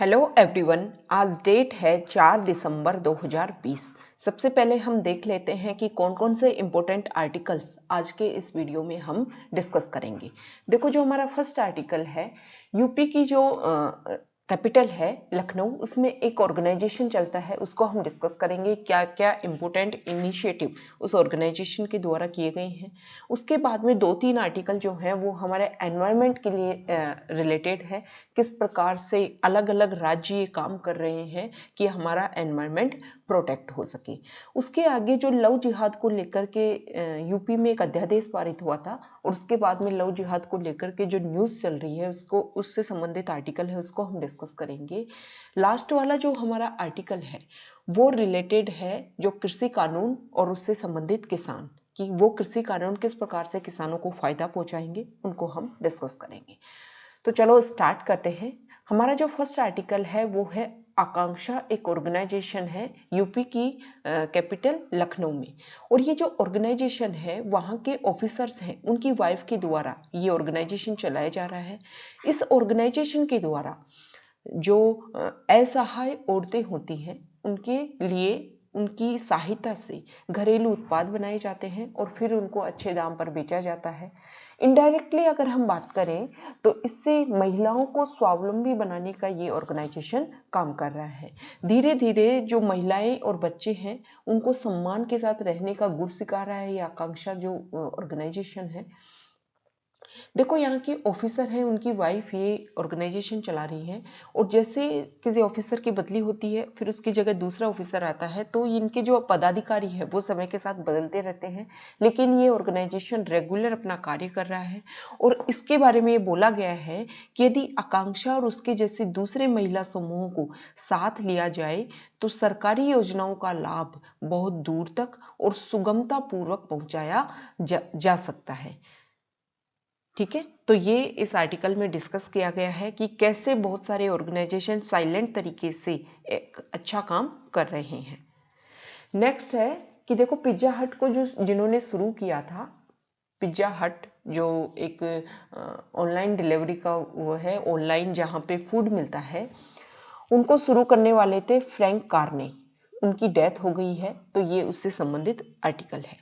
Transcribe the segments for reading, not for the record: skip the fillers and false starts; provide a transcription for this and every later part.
Hello everyone. आज date है 4 दिसंबर 2020। सबसे पहले हम देख लेते हैं कि कौन कौन से इम्पोर्टेंट आर्टिकल्स आज के इस वीडियो में हम डिस्कस करेंगे। देखो, जो हमारा फर्स्ट आर्टिकल है, यूपी की जो कैपिटल है लखनऊ, उसमें एक ऑर्गेनाइजेशन चलता है, उसको हम डिस्कस करेंगे क्या क्या इम्पोर्टेंट इनिशिएटिव उस ऑर्गेनाइजेशन के द्वारा किए गए हैं। उसके बाद में 2-3 आर्टिकल जो हैं वो हमारे एनवायरनमेंट के लिए रिलेटेड है, किस प्रकार से अलग अलग राज्य ये काम कर रहे हैं कि हमारा एनवायरनमेंट प्रोटेक्ट हो सके। उसके आगे जो लव जिहाद को लेकर के यूपी में एक अध्यादेश पारित हुआ था, और उसके बाद में लव जिहाद को लेकर के जो न्यूज़ चल रही है उसको, उससे संबंधित आर्टिकल है, उसको हम डिस्कस करेंगे। लास्ट वाला जो हमारा आर्टिकल है वो रिलेटेड है जो कृषि कानून और उससे संबंधित किसान, कि वो कृषि कानून किस प्रकार से किसानों को फायदा पहुंचाएंगे, उनको हम डिस्कस करेंगे। तो चलो स्टार्ट करते हैं। हमारा जो फर्स्ट आर्टिकल है वो है आकांक्षा, एक ऑर्गेनाइजेशन है यूपी की कैपिटल लखनऊ में। और ये जो ऑर्गेनाइजेशन है वहाँ के ऑफिसर्स हैं, उनकी वाइफ के द्वारा ये ऑर्गेनाइजेशन चलाया जा रहा है। इस ऑर्गेनाइजेशन के द्वारा जो असहाय औरतें होती हैं उनके लिए, उनकी सहायता से घरेलू उत्पाद बनाए जाते हैं और फिर उनको अच्छे दाम पर बेचा जाता है। इनडायरेक्टली अगर हम बात करें तो इससे महिलाओं को स्वावलंबी बनाने का ये ऑर्गेनाइजेशन काम कर रहा है। धीरे धीरे जो महिलाएं और बच्चे हैं उनको सम्मान के साथ रहने का गुण सिखा रहा है ये आकांक्षा जो ऑर्गेनाइजेशन है। देखो, यहाँ के ऑफिसर हैं, उनकी वाइफ ये ऑर्गेनाइजेशन चला रही है, और जैसे किसी ऑफिसर की बदली होती है फिर उसकी जगह दूसरा ऑफिसर आता है, तो इनके जो पदाधिकारी है वो समय के साथ बदलते रहते हैं, लेकिन ये ऑर्गेनाइजेशन रेगुलर अपना कार्य कर रहा है। और इसके बारे में ये बोला गया है कि यदि आकांक्षा और उसके जैसे दूसरे महिला समूहों को साथ लिया जाए तो सरकारी योजनाओं का लाभ बहुत दूर तक और सुगमता पूर्वक पहुंचाया जा सकता है। ठीक है, तो ये इस आर्टिकल में डिस्कस किया गया है कि कैसे बहुत सारे ऑर्गेनाइजेशन साइलेंट तरीके से एक अच्छा काम कर रहे हैं। नेक्स्ट है कि देखो, पिज्जा हट को जो जिन्होंने शुरू किया था, पिज्जा हट जो एक ऑनलाइन डिलीवरी का वो है, ऑनलाइन जहाँ पे फूड मिलता है, उनको शुरू करने वाले थे फ्रैंक कार्ने। उनकी डेथ हो गई है, तो ये उससे संबंधित आर्टिकल है।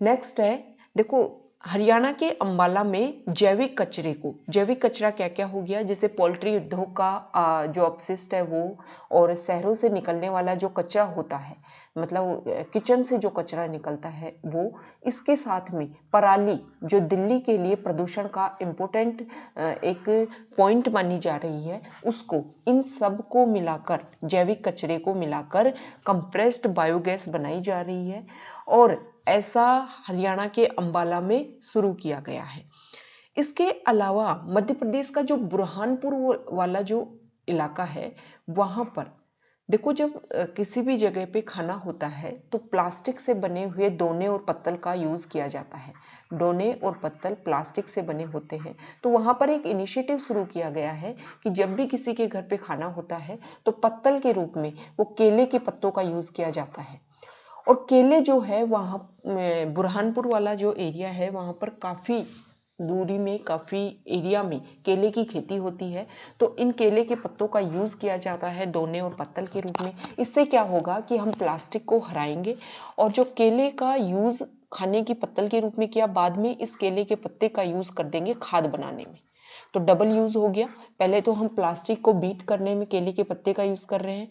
नेक्स्ट है, देखो, हरियाणा के अंबाला में जैविक कचरे को, जैविक कचरा क्या क्या हो गया, जैसे पोल्ट्री उद्योग का जो अपशिष्ट है वो, और शहरों से निकलने वाला जो कचरा होता है, मतलब किचन से जो कचरा निकलता है वो, इसके साथ में पराली जो दिल्ली के लिए प्रदूषण का इम्पोर्टेंट एक पॉइंट मानी जा रही है, उसको, इन सब को मिलाकर, जैविक कचरे को मिलाकर कंप्रेस्ड बायोगैस बनाई जा रही है, और ऐसा हरियाणा के अंबाला में शुरू किया गया है। इसके अलावा मध्य प्रदेश का जो बुरहानपुर वाला जो इलाका है, वहां पर देखो, जब किसी भी जगह पे खाना होता है तो प्लास्टिक से बने हुए दोने और पत्तल का यूज किया जाता है। दोने और पत्तल प्लास्टिक से बने होते हैं, तो वहां पर एक इनिशिएटिव शुरू किया गया है कि जब भी किसी के घर पे खाना होता है तो पत्तल के रूप में वो केले के पत्तों का यूज किया जाता है। और केले जो है वहाँ, बुरहानपुर वाला जो एरिया है वहाँ पर काफ़ी दूरी में, काफ़ी एरिया में केले की खेती होती है, तो इन केले के पत्तों का यूज़ किया जाता है दोने और पत्तल के रूप में। इससे क्या होगा कि हम प्लास्टिक को हराएंगे, और जो केले का यूज़ खाने की पत्तल के रूप में किया, बाद में इस केले के पत्ते का यूज़ कर देंगे खाद बनाने में, तो डबल यूज हो गया। पहले तो हम प्लास्टिक को बीट करने में केले के पत्ते का यूज कर रहे हैं,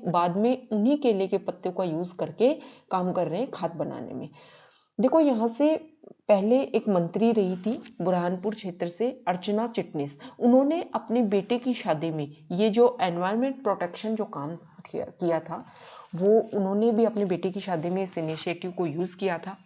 बाद में उन्हीं केले के पत्ते का यूज करके काम कर रहे हैं खाद बनाने में। देखो, यहाँ से पहले एक मंत्री रही थी बुरहानपुर क्षेत्र से, अर्चना चिटनिस, उन्होंने अपने बेटे की शादी में ये जो एनवायरमेंट प्रोटेक्शन जो काम किया था, वो उन्होंने भी अपने बेटे की शादी में इस इनिशिएटिव को यूज किया था।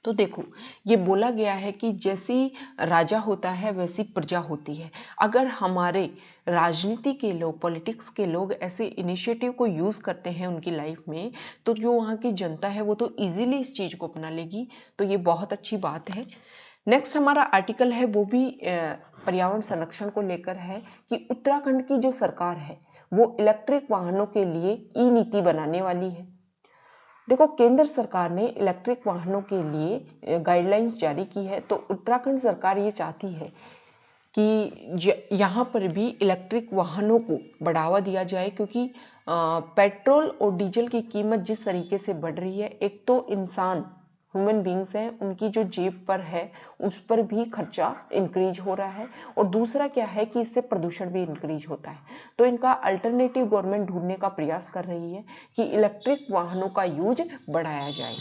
तो देखो, ये बोला गया है कि जैसी राजा होता है वैसी प्रजा होती है। अगर हमारे राजनीति के लोग, पॉलिटिक्स के लोग ऐसे इनिशिएटिव को यूज करते हैं उनकी लाइफ में, तो जो वहाँ की जनता है वो तो इजीली इस चीज को अपना लेगी, तो ये बहुत अच्छी बात है। नेक्स्ट हमारा आर्टिकल है वो भी पर्यावरण संरक्षण को लेकर है, कि उत्तराखंड की जो सरकार है वो इलेक्ट्रिक वाहनों के लिए ई नीति बनाने वाली है। देखो, केंद्र सरकार ने इलेक्ट्रिक वाहनों के लिए गाइडलाइंस जारी की है, तो उत्तराखंड सरकार ये चाहती है कि यहाँ पर भी इलेक्ट्रिक वाहनों को बढ़ावा दिया जाए, क्योंकि पेट्रोल और डीजल की कीमत जिस तरीके से बढ़ रही है, एक तो इंसान ह्यूमन बींग्स हैं, उनकी जो जेब पर है उस पर भी खर्चा इंक्रीज हो रहा है, और दूसरा क्या है कि इससे प्रदूषण भी इंक्रीज होता है। तो इनका अल्टरनेटिव गवर्नमेंट ढूंढने का प्रयास कर रही है कि इलेक्ट्रिक वाहनों का यूज बढ़ाया जाए।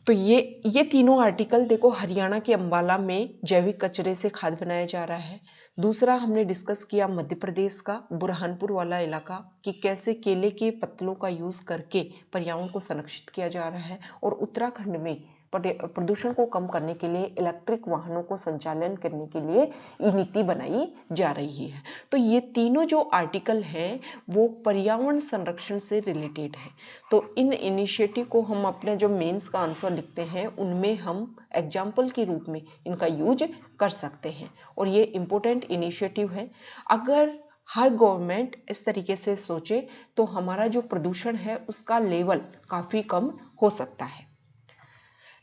तो ये तीनों आर्टिकल देखो, हरियाणा के अंबाला में जैविक कचरे से खाद बनाया जा रहा है। दूसरा हमने डिस्कस किया मध्य प्रदेश का बुरहानपुर वाला इलाका, कि कैसे केले के पत्तलों का यूज करके पर्यावरण को संरक्षित किया जा रहा है, और उत्तराखंड में प्रदूषण को कम करने के लिए इलेक्ट्रिक वाहनों को संचालन करने के लिए ये नीति बनाई जा रही है। तो ये तीनों जो आर्टिकल हैं वो पर्यावरण संरक्षण से रिलेटेड है। तो इन इनिशिएटिव को हम अपने जो मेंस का आंसर लिखते हैं उनमें हम एग्जाम्पल के रूप में इनका यूज कर सकते हैं, और ये इम्पोर्टेंट इनिशिएटिव है। अगर हर गवर्नमेंट इस तरीके से सोचे तो हमारा जो प्रदूषण है उसका लेवल काफी कम हो सकता है।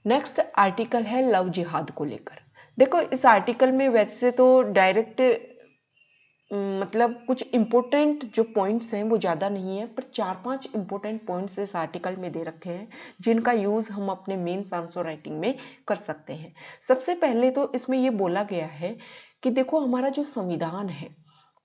नेक्स्ट आर्टिकल है लव जिहाद को लेकर। देखो, इस आर्टिकल में वैसे तो डायरेक्ट मतलब कुछ इंपॉर्टेंट जो पॉइंट्स हैं वो ज़्यादा नहीं है, पर 4-5 इंपॉर्टेंट पॉइंट्स इस आर्टिकल में दे रखे हैं जिनका यूज़ हम अपने मेंस आंसर राइटिंग में कर सकते हैं। सबसे पहले तो इसमें ये बोला गया है कि देखो, हमारा जो संविधान है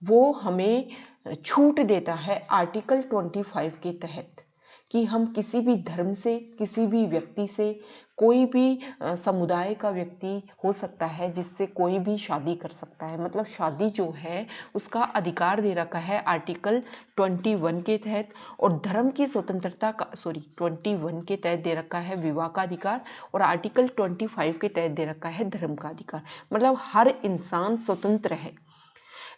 वो हमें छूट देता है आर्टिकल 25 के तहत कि हम किसी भी धर्म से, किसी भी व्यक्ति से, कोई भी समुदाय का व्यक्ति हो सकता है जिससे कोई भी शादी कर सकता है। मतलब शादी जो है उसका अधिकार दे रखा है आर्टिकल 21 के तहत, और धर्म की स्वतंत्रता का 21 के तहत दे रखा है विवाह का अधिकार, और आर्टिकल 25 के तहत दे रखा है धर्म का अधिकार। मतलब हर इंसान स्वतंत्र है।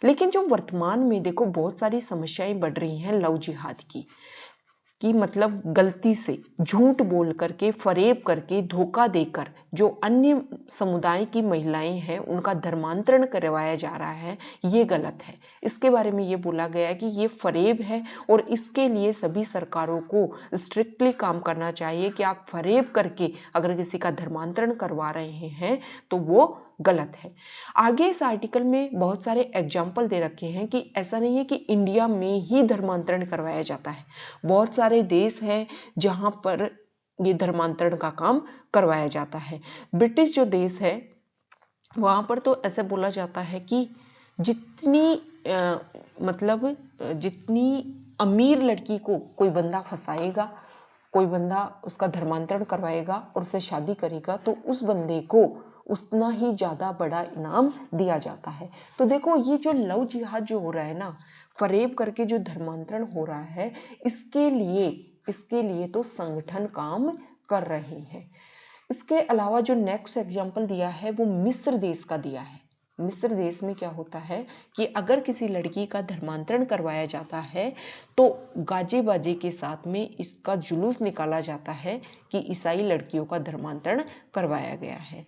लेकिन जो वर्तमान में देखो बहुत सारी समस्याएं बढ़ रही हैं लव जिहाद की, कि मतलब गलती से झूठ बोल करके, फरेब करके, धोखा देकर जो अन्य समुदाय की महिलाएं हैं उनका धर्मांतरण करवाया जा रहा है, ये गलत है। इसके बारे में ये बोला गया है कि ये फरेब है, और इसके लिए सभी सरकारों को स्ट्रिक्टली काम करना चाहिए कि आप फरेब करके अगर किसी का धर्मांतरण करवा रहे हैं तो वो गलत है। आगे इस आर्टिकल में बहुत सारे एग्जाम्पल दे रखे हैं कि ऐसा नहीं है कि इंडिया में ही धर्मांतरण करवाया जाता है। बहुत सारे देश हैं जहां पर ये धर्मांतरण का काम करवाया जाता है। ब्रिटिश जो देश है वहां पर तो ऐसे बोला जाता है कि जितनी जितनी अमीर लड़की को कोई बंदा फंसाएगा, कोई बंदा उसका धर्मांतरण करवाएगा और उससे शादी करेगा, तो उस बंदे को उतना ही ज्यादा बड़ा इनाम दिया जाता है। तो देखो, ये जो लव जिहाद जो हो रहा है ना, फरेब करके जो धर्मांतरण हो रहा है, इसके लिए तो संगठन काम कर रहे हैं। इसके अलावा जो नेक्स्ट एग्जाम्पल दिया है वो मिस्र देश का दिया है। मिस्र देश में क्या होता है कि अगर किसी लड़की का धर्मांतरण करवाया जाता है तो गाजे बाजे के साथ में इसका जुलूस निकाला जाता है कि ईसाई लड़कियों का धर्मांतरण करवाया गया है।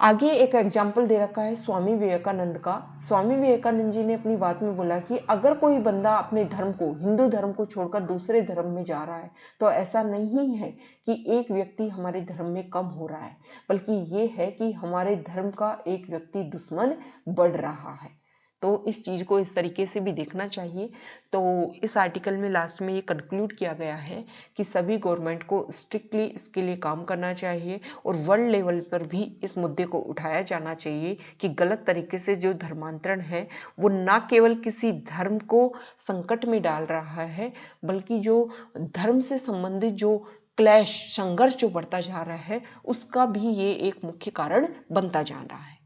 आगे एक एग्जाम्पल दे रखा है स्वामी विवेकानंद का। स्वामी विवेकानंद जी ने अपनी बात में बोला कि अगर कोई बंदा अपने धर्म को, हिंदू धर्म को छोड़कर दूसरे धर्म में जा रहा है तो ऐसा नहीं है कि एक व्यक्ति हमारे धर्म में कम हो रहा है, बल्कि ये है कि हमारे धर्म का एक व्यक्ति दुश्मन बढ़ रहा है। तो इस चीज को इस तरीके से भी देखना चाहिए। तो इस आर्टिकल में लास्ट में ये कंक्लूड किया गया है कि सभी गवर्नमेंट को स्ट्रिक्टली इसके लिए काम करना चाहिए, और वर्ल्ड लेवल पर भी इस मुद्दे को उठाया जाना चाहिए कि गलत तरीके से जो धर्मांतरण है वो ना केवल किसी धर्म को संकट में डाल रहा है, बल्कि जो धर्म से संबंधित जो क्लैश, संघर्ष जो बढ़ता जा रहा है, उसका भी ये एक मुख्य कारण बनता जा रहा है।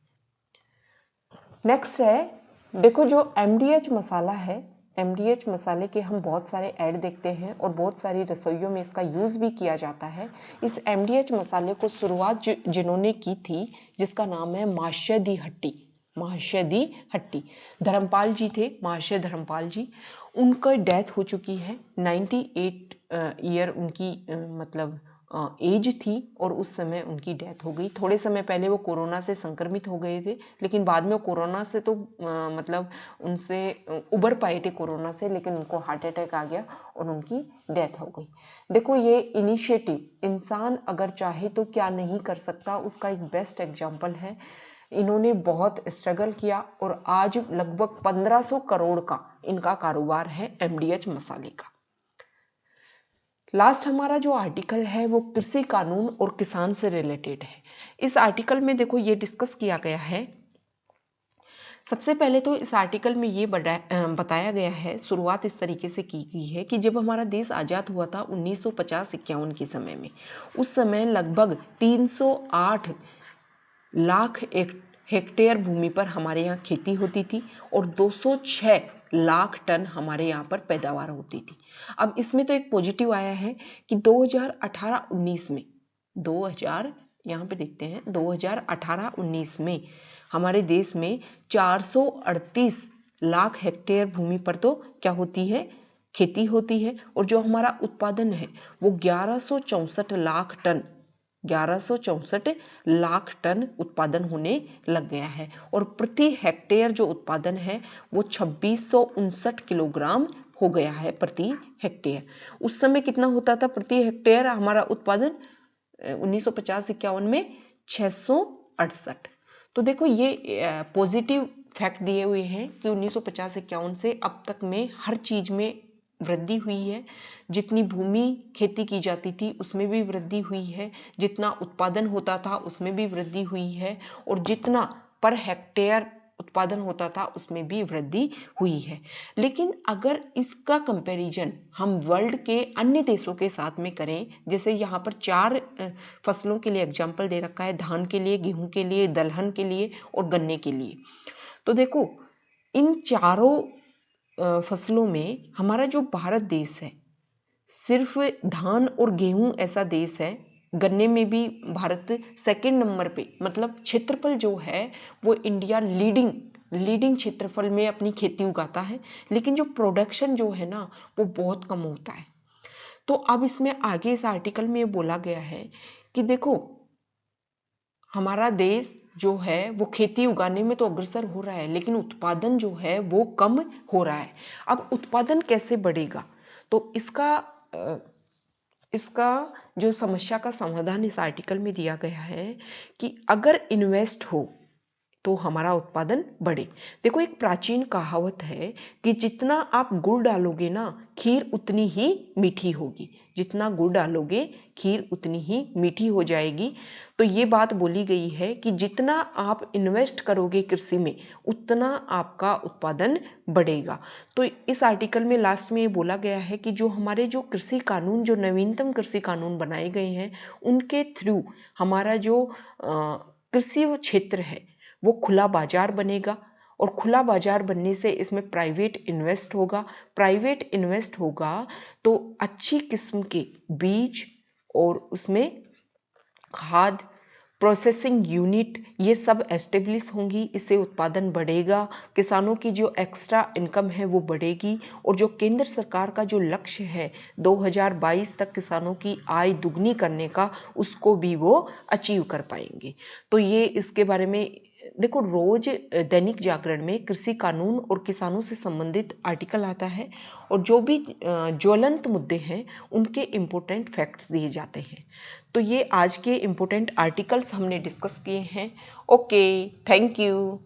नेक्स्ट है, देखो जो MDH मसाला है, MDH मसाले के हम बहुत सारे ऐड देखते हैं और बहुत सारी रसोइयों में इसका यूज भी किया जाता है। इस MDH मसाले को शुरुआत जिन्होंने की थी, जिसका नाम है महाशय दी हट्टी, महाशय दी हट्टी धर्मपाल जी थे, महाशय धर्मपाल जी। उनका डेथ हो चुकी है, 98 ईयर उनकी मतलब एज थी, और उस समय उनकी डेथ हो गई। थोड़े समय पहले वो कोरोना से संक्रमित हो गए थे, लेकिन बाद में कोरोना से तो मतलब उनसे उबर पाए थे कोरोना से, लेकिन उनको हार्ट अटैक आ गया और उनकी डेथ हो गई। देखो, ये इनिशिएटिव इंसान अगर चाहे तो क्या नहीं कर सकता, उसका एक बेस्ट एग्जाम्पल है। इन्होंने बहुत स्ट्रगल किया और आज लगभग 1500 करोड़ का इनका कारोबार है एमडीएच मसाले का। लास्ट हमारा जो आर्टिकल है वो कृषि कानून और किसान से रिलेटेड है। इस आर्टिकल में देखो ये डिस्कस किया गया है। सबसे पहले तो इस आर्टिकल में ये बताया गया है, शुरुआत इस तरीके से की गई है कि जब हमारा देश आज़ाद हुआ था 1950-51 के समय में, उस समय लगभग 308 लाख हेक्टेयर भूमि पर हमारे यहाँ खेती होती थी और 206 लाख टन हमारे यहाँ पर पैदावार होती थी। अब इसमें तो एक पॉजिटिव आया है कि 2018-19 में 2000 यहाँ पे देखते हैं 2018-19 में हमारे देश में 438 लाख हेक्टेयर भूमि पर तो क्या होती है, खेती होती है, और जो हमारा उत्पादन है वो 1164 लाख टन उत्पादन होने लग गया है और प्रति हेक्टेयर जो उत्पादन है वो 2659 किलोग्राम हो गया है प्रति हेक्टेयर। उस समय कितना होता था प्रति हेक्टेयर हमारा उत्पादन 1950-51 में 668। तो देखो ये पॉजिटिव फैक्ट दिए हुए हैं कि 1950-51 से अब तक में हर चीज में वृद्धि हुई है। जितनी भूमि खेती की जाती थी उसमें भी वृद्धि हुई है, जितना उत्पादन होता था उसमें भी वृद्धि हुई है और जितना पर हेक्टेयर उत्पादन होता था उसमें भी वृद्धि हुई है। लेकिन अगर इसका कंपैरिजन हम वर्ल्ड के अन्य देशों के साथ में करें, जैसे यहाँ पर 4 फसलों के लिए एग्जाम्पल दे रखा है, धान के लिए, गेहूं के लिए, दलहन के लिए और गन्ने के लिए। तो देखो इन चारों फसलों में हमारा जो भारत देश है सिर्फ धान और गेहूं ऐसा देश है, गन्ने में भी भारत सेकंड नंबर पे, मतलब क्षेत्रफल जो है वो इंडिया लीडिंग क्षेत्रफल में अपनी खेती उगाता है, लेकिन जो प्रोडक्शन जो है ना वो बहुत कम होता है। तो अब इसमें आगे इस आर्टिकल में बोला गया है कि देखो हमारा देश जो है वो खेती उगाने में तो अग्रसर हो रहा है लेकिन उत्पादन जो है वो कम हो रहा है। अब उत्पादन कैसे बढ़ेगा, तो इसका जो समस्या का समाधान इस आर्टिकल में दिया गया है कि अगर इन्वेस्ट हो तो हमारा उत्पादन बढ़े। देखो एक प्राचीन कहावत है कि जितना आप गुड़ डालोगे ना खीर उतनी ही मीठी होगी, जितना गुड़ डालोगे खीर उतनी ही मीठी हो जाएगी। तो ये बात बोली गई है कि जितना आप इन्वेस्ट करोगे कृषि में उतना आपका उत्पादन बढ़ेगा। तो इस आर्टिकल में लास्ट में ये बोला गया है कि जो हमारे जो कृषि कानून, जो नवीनतम कृषि कानून बनाए गए हैं उनके थ्रू हमारा जो कृषि क्षेत्र है वो खुला बाजार बनेगा और खुला बाजार बनने से इसमें प्राइवेट इन्वेस्ट होगा तो अच्छी किस्म के बीज और उसमें खाद, प्रोसेसिंग यूनिट ये सब एस्टेब्लिश होंगी, इससे उत्पादन बढ़ेगा, किसानों की जो एक्स्ट्रा इनकम है वो बढ़ेगी और जो केंद्र सरकार का जो लक्ष्य है 2022 तक किसानों की आय दुगनी करने का उसको भी वो अचीव कर पाएंगे। तो ये इसके बारे में देखो रोज दैनिक जागरण में कृषि कानून और किसानों से संबंधित आर्टिकल आता है और जो भी ज्वलंत मुद्दे हैं उनके इम्पोर्टेंट फैक्ट्स दिए जाते हैं। तो ये आज के इम्पोर्टेंट आर्टिकल्स हमने डिस्कस किए हैं। Okay, thank you.